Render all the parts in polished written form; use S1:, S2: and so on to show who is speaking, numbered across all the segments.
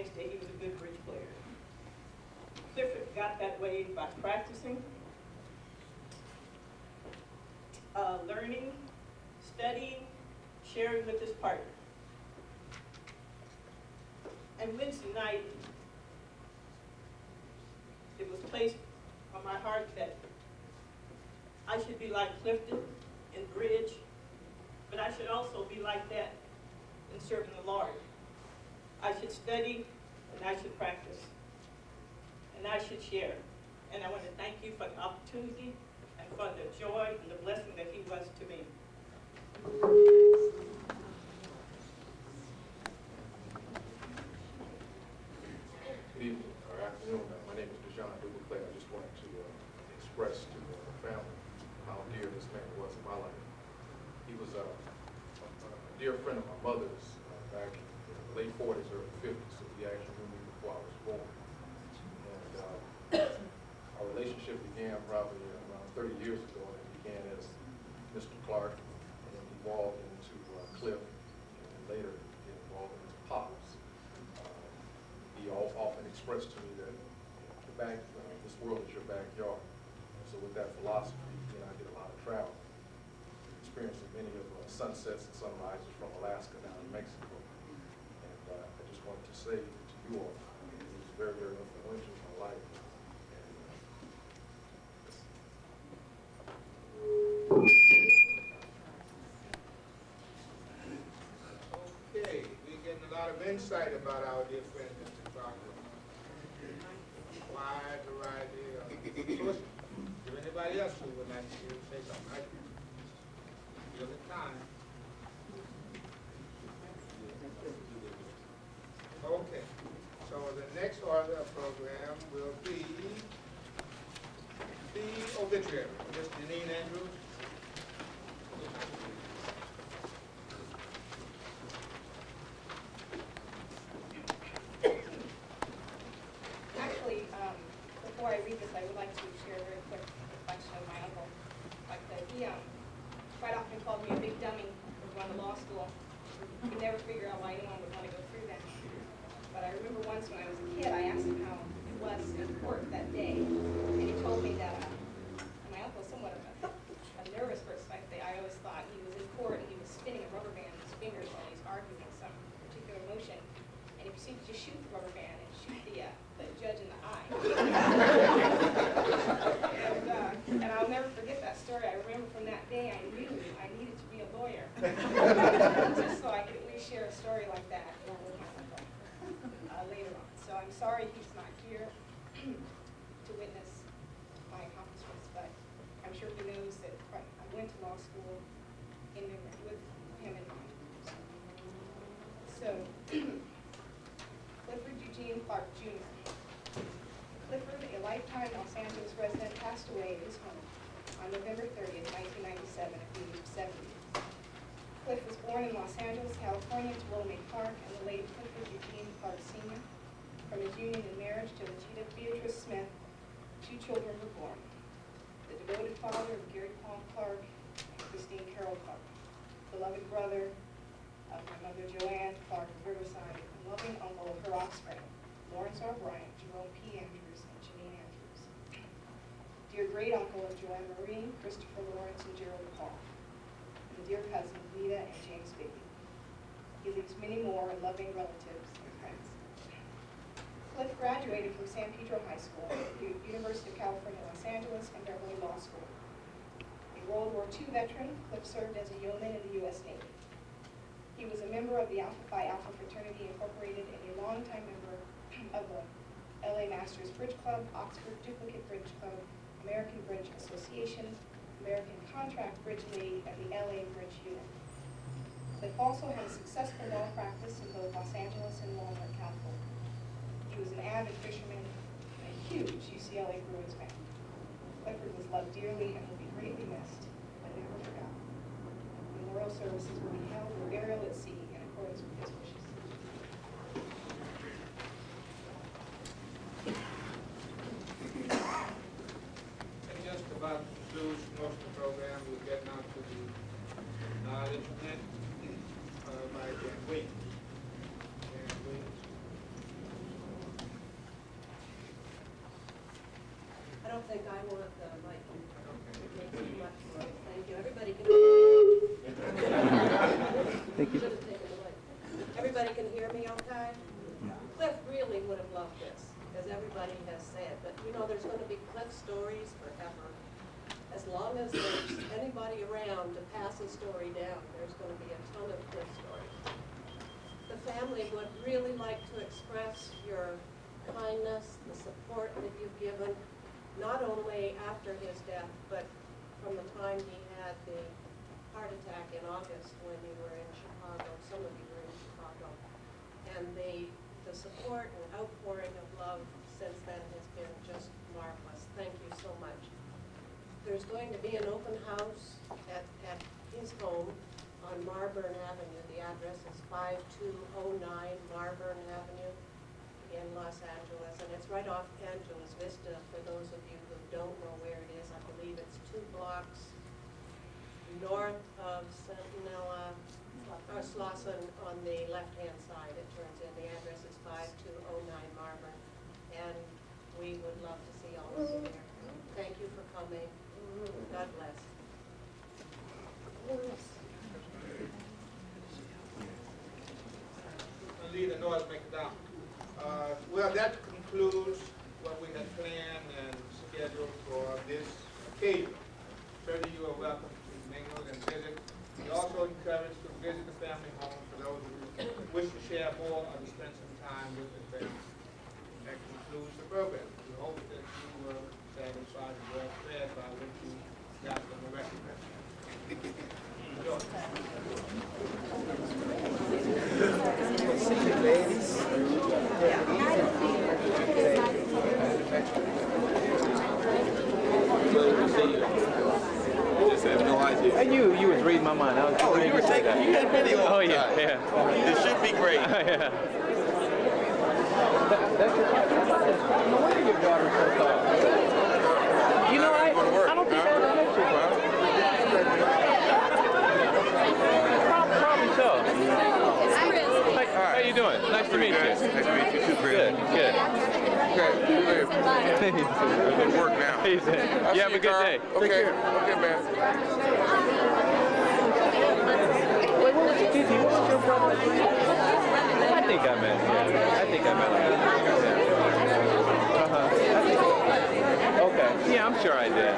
S1: next day he was a good bridge player. Clifford got that way by practicing, learning, studying, sharing with his partner. And Wednesday night, it was placed on my heart that I should be like Clifton in bridge, but I should also be like that in serving the Lord. I should study and I should practice and I should share. And I want to thank you for the opportunity and for the joy and the blessing that he was to me.
S2: Good evening or afternoon. My name is Clarke. I just wanted to express to the family how dear this man was in my life. He was a dear friend of my mother's back in the late 40s, early 50s, so he actually knew me before I was born. And our relationship began probably around 30 years ago, and it began as Mr. Clarke, and then evolved into Cliff, and later it evolved into Pops. He often expressed to me that this world is your backyard. And so with that philosophy, I did a lot of travel, experiencing many of sunsets and sunrises from Alaska down to Mexico. And I just wanted to say to you all, he was very, very influential in my life.
S3: Okay, we're getting a lot of insight about our dear friend, Mr. Clarke. Wide variety of sources. If anybody else who would like to say something, I feel the time. Okay, so the next order of program will be the obituary. Ms. Janine Andrews.
S4: Actually, before I read this, I would like to share a very quick reflection of my uncle. Like he quite often called me a big dummy for going to law school. He could never figure out why anyone would want to go through that. But I remember once when I was a kid, I asked him how it was in court that day, and he told me that my uncle was somewhat of a nervous person. I always thought he was in court and he was spinning a rubber band in his fingers while he's arguing some particular motion. And if you see, just shoot the rubber band and shoot the judge in the eye. and I'll never forget that story. I remember from that day I knew I needed to be a lawyer, just so I could at least share a story like that with my uncle later on. So I'm sorry he's not here to witness my accomplishments, but I'm sure he knows that I went to law school with him in mind. So. Clifford Eugene Clarke, Jr. Clifford, a lifetime Los Angeles resident, passed away at his home on November 30th, 1997, at the age of 70. Cliff was born in Los Angeles, California, to William A. Clarke and the late Clifford Eugene Clarke, Sr. From his union and marriage to Lachita Beatrice Smith, 2 children were born. The devoted father of Gary Paul Clarke and Christine Carroll Clarke, beloved brother of my mother Joanne Clarke of Riverside, and loving uncle of her offspring, Lawrence R. Bryant, Jerome P. Andrews, and Janine Andrews. Dear great uncle of Joanne Marie, Christopher Lawrence, and Gerald Paul. And dear cousin Nita and James Baby. He leaves many more loving relatives and friends. Cliff graduated from San Pedro High School, University of California, Los Angeles, and Beverly Law School. A World War II veteran, Cliff served as a yeoman in the U.S. Navy. He was a member of the Alpha Phi Alpha Fraternity Incorporated and a longtime member of the LA Masters Bridge Club, Oxford Duplicate Bridge Club, American Bridge Association, American Contract Bridge League, and the LA Bridge Unit. Cliff also had a successful law practice in both Los Angeles and Walnut, California. He was an avid fisherman and a huge UCLA Bruins fan. Clifford was loved dearly and will be greatly missed, but never forgotten. Memorial services will be held for burial at sea in accordance with his wishes.
S3: And just about concludes most of the program. We'll get now to the acknowledgement by Jan Williams. Jan Williams.
S5: don't think I want the mic. It makes too much noise. Thank you. Everybody can. Thank you. Should have taken the mic. Everybody can hear me okay? Cliff really would have loved this, as everybody has said. But you know, there's going to be Cliff stories forever. As long as there's anybody around to pass a story down, there's going to be a ton of Cliff stories. The family would really like to express your kindness, the support that you've given, not only after his death, but from the time he had the heart attack in August when you were in Chicago. Some of you were in Chicago. And the support and outpouring of love since then has been just marvelous. Thank you so much. There's going to be an open house at his home on Marburn Avenue. The address is 5209 Marburn Avenue in Los Angeles, and it's right off Angeles Vista. For those of you who don't know where it is, I believe it's 2 blocks north of Centinela, or Slauson on the left-hand side. It turns in. The address is 5209 Marburn, and we would love to see all of you there. Thank you for coming. God bless.
S3: Lead the noise maker down. Well, that concludes what we had planned and scheduled for this occasion. Certainly you are welcome to mingle and visit. You're also encouraged to visit the family home for those of you who wish to share more or to spend some time with the family. That concludes the program. We hope that you were satisfied and well fed by what you got from the record.
S6: I knew you was reading my mind.
S7: Oh, you were taking, you had video.
S6: Oh, yeah, yeah.
S7: This should be great.
S6: Yeah. No wonder your daughter's so tall. You know, I don't think I ever met you, bro. Probably so. How you doing? Nice to meet you.
S7: Nice to meet you too, Chris.
S6: Good.
S7: Good work now.
S6: You have a good day.
S7: Okay, okay, man.
S6: Wait, what was your brother? I think I met him. Yeah. I think I met him. Okay. Yeah, I'm sure I did.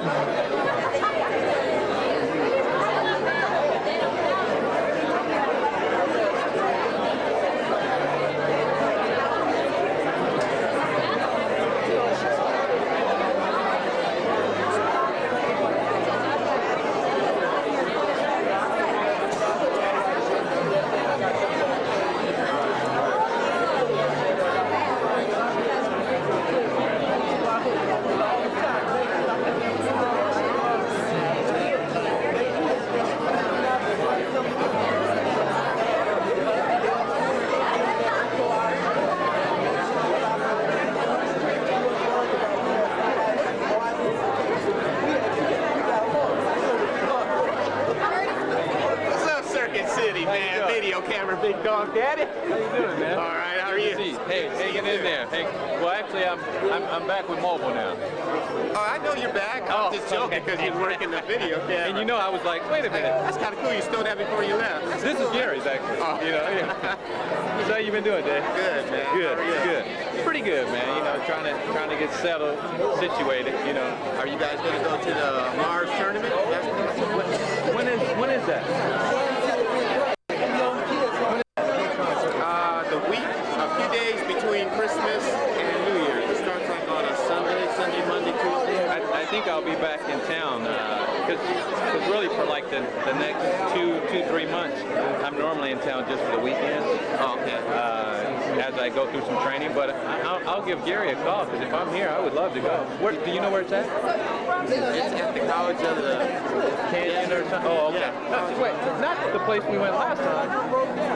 S8: What's up, Circuit City, man? Video camera, big dog daddy.
S6: How you doing, man?
S8: All right, how are you?
S6: Hey, hanging in there. Hey, well, actually, I'm back with mobile now.
S8: Oh, I know you're back. I'm just joking because you're working the video camera.
S6: And you know, I was like, wait a minute.
S8: That's kind of cool. You stole that before you left.
S6: This is Gary's, actually.
S8: Oh.
S6: You know, yeah. So how you been doing, Dave?
S8: Good, man.
S6: Good,
S8: How are you?
S6: good. Pretty good, man. You know, trying to get settled, situated. You know.
S8: Are you guys going to go to the Mars tournament?
S6: When is that?
S8: The week, a few days between Christmas and New Year's. It starts like on a Sunday, Monday, Tuesday.
S6: I think I'll be back in town because really for like the next 2-3 months, I'm normally in town just for the weekends.
S8: Oh, okay.
S6: As I go through some training, but I'll give Gary a call because if I'm here, I would love to go. Do you know where it's at?
S8: It's at the College of the
S6: Canyon or something? Oh, okay.
S8: Yeah.
S6: Wait, not the place we went last time.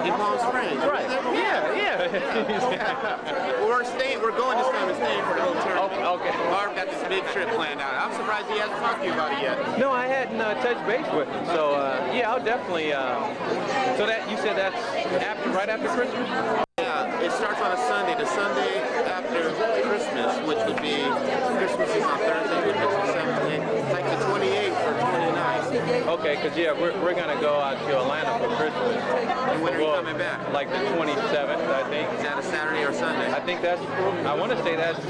S8: in Palm Springs.
S6: Right. Yeah.
S8: We're going this time and staying for the whole tournament.
S6: Okay.
S8: Marv got this big trip planned out. I'm surprised he hasn't talked to you about it yet.
S6: No, I hadn't touched base with him. So yeah, I'll definitely. So that you said that's right after Christmas.
S8: Yeah, it starts on a Sunday. The Sunday after Christmas, which would be Christmas is on Thursday, which is the 17th, like the 28th or 29th.
S6: Okay, because yeah, we're gonna go out to Atlanta for Christmas.
S8: And when are you coming back?
S6: Like the 27th, I think.
S8: Is that a Saturday or Sunday?
S6: I think that's. I want to say that's.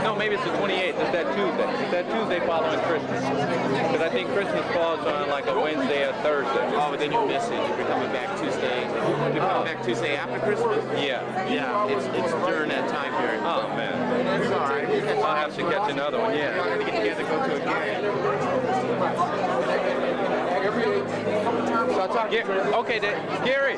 S6: No, maybe it's the 28th. It's that Tuesday. It's that Tuesday following Christmas. Because I think Christmas falls on like a Wednesday or Thursday.
S8: Oh, but then you miss it. If you're coming back Tuesday. You're coming back Tuesday after Christmas?
S6: Yeah.
S8: Yeah, it's during that time period.
S6: Oh man.
S8: It's all right.
S6: I'll have to catch another one.
S8: We're
S6: Yeah.
S8: going to get together, go to a game.
S6: So I talk. Okay, Gary.